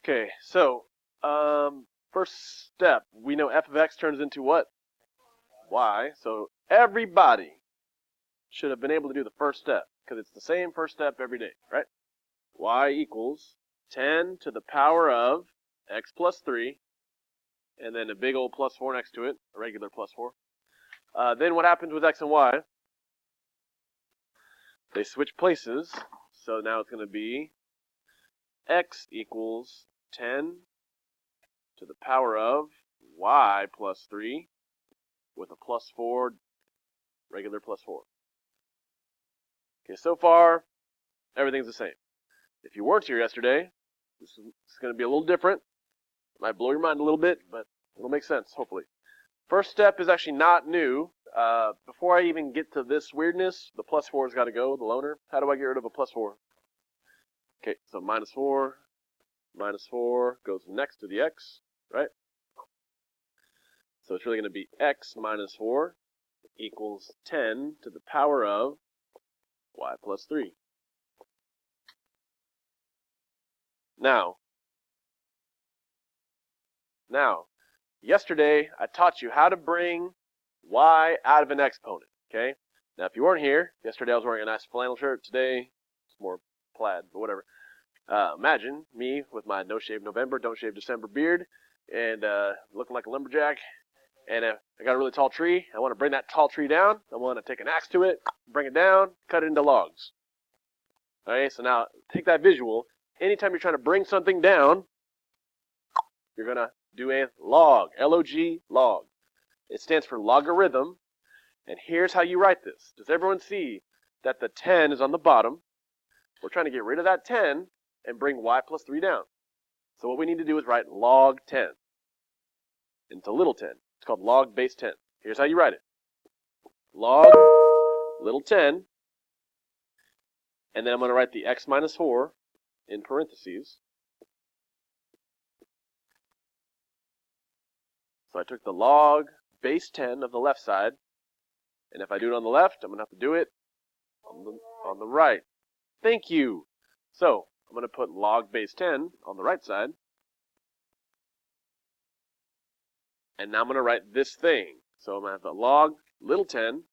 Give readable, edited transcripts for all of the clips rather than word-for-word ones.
Okay, so first step, we know f of x turns into what? Y. So everybody should have been able to do the first step because it's the same first step every day, right? Y equals 10 to the power of x plus 3, and then a big old plus 4 next to it, a regular plus 4. Then what happens with x and y? They switch places, so now it's going to be x equals 10 to the power of y plus 3 with a plus 4, regular plus 4. Okay, so far, everything's the same. If you weren't here yesterday, this is going to be a little different. It might blow your mind a little bit, but it'll make sense, hopefully. First step is actually not new. Before I even get to this weirdness, the plus 4's got to go, the loner. How do I get rid of a plus 4? Okay, so minus 4 goes next to the x, right? So it's really going to be x minus 4 equals 10 to the power of y plus 3. Now, yesterday I taught you how to bring y out of an exponent, okay? Now, if you weren't here, yesterday I was wearing a nice flannel shirt. Today, it's more plaid, but whatever. Imagine me with my no shave November, don't shave December beard, and looking like a lumberjack, and I got a really tall tree. I want to bring that tall tree down. I want to take an axe to it, bring it down, cut it into logs. Okay, so now take that visual. Anytime you're trying to bring something down, you're going to do a log, L-O-G, log. It stands for logarithm, and here's how you write this. Does everyone see that the 10 is on the bottom? We're trying to get rid of that 10 and bring y plus 3 down. So what we need to do is write log 10 into little 10. It's called log base 10. Here's how you write it. Log little 10, and then I'm going to write the x minus 4 in parentheses. So I took the log base 10 of the left side, and if I do it on the left, I'm going to have to do it on the right. Thank you. So I'm going to put log base 10 on the right side, and now I'm going to write this thing. So I'm going to have the log little 10,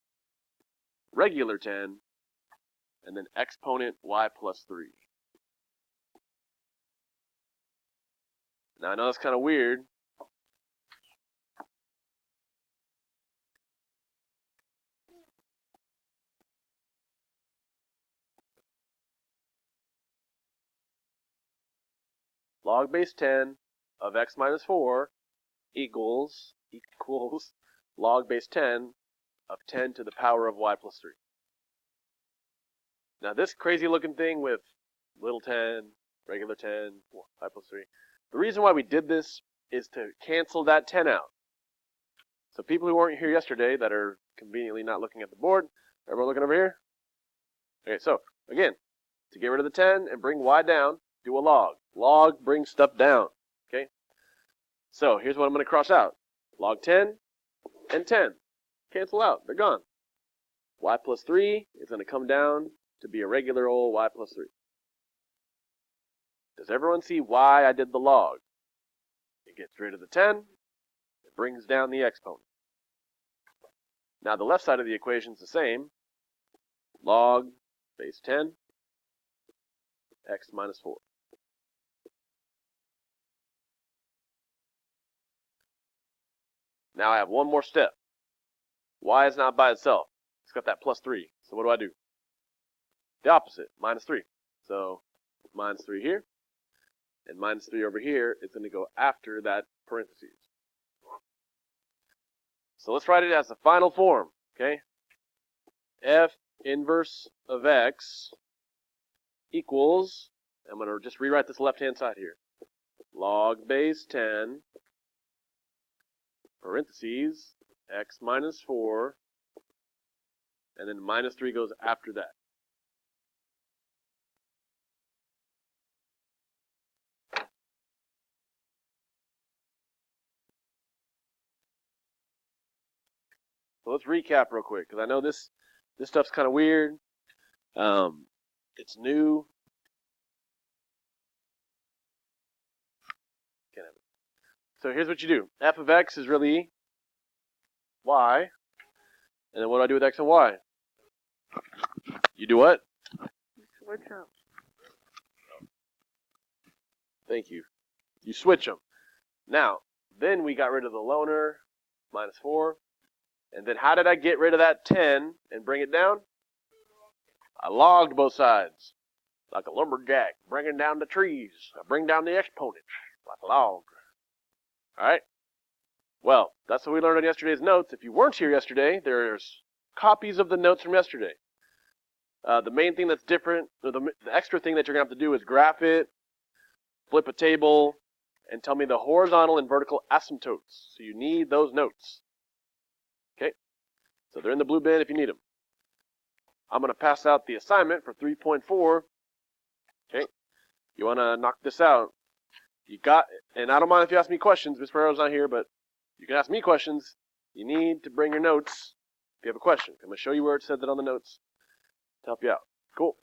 regular 10, and then exponent y plus 3. Now I know that's kind of weird. Log base 10 of x minus 4 equals log base 10 of 10 to the power of y plus 3. Now this crazy looking thing with little 10, regular 10, y plus 3, the reason why we did this is to cancel that 10 out. So people who weren't here yesterday that are conveniently not looking at the board, everyone looking over here? Okay, so again, to get rid of the 10 and bring y down, do a log. Log brings stuff down, okay? So here's what I'm going to cross out. Log 10 and 10. Cancel out. They're gone. Y plus 3 is going to come down to be a regular old y plus 3. Does everyone see why I did the log? It gets rid of the 10. It brings down the exponent. Now the left side of the equation is the same. Log base 10, x minus 4. Now I have one more step. Y is not by itself. It's got that plus 3. So what do? The opposite, minus 3. So minus 3 here, and minus 3 over here is going to go after that parentheses. So let's write it as the final form, okay? F inverse of x equals, I'm going to just rewrite this left-hand side here. Log base 10, parentheses, x minus 4, and then minus 3 goes after that. So let's recap real quick, because I know this stuff's kind of weird. It's new. So here's what you do. F of x is really y. And then what do I do with x and y? You do what? Switch them. Thank you. You switch them. Now, then we got rid of the loner, minus 4. And then how did I get rid of that 10 and bring it down? I logged both sides. Like a lumberjack, bringing down the trees. I bring down the exponent, like a log. Alright? Well, that's what we learned on yesterday's notes. If you weren't here yesterday, there's copies of the notes from yesterday. The main thing that's different, or the extra thing that you're going to have to do is graph it, flip a table, and tell me the horizontal and vertical asymptotes. So you need those notes. Okay? So they're in the blue bin if you need them. I'm going to pass out the assignment for 3.4. Okay? You want to knock this out. You got, and I don't mind if you ask me questions. Miss Ferrero's not here, but you can ask me questions. You need to bring your notes if you have a question. I'm going to show you where it said that on the notes to help you out. Cool.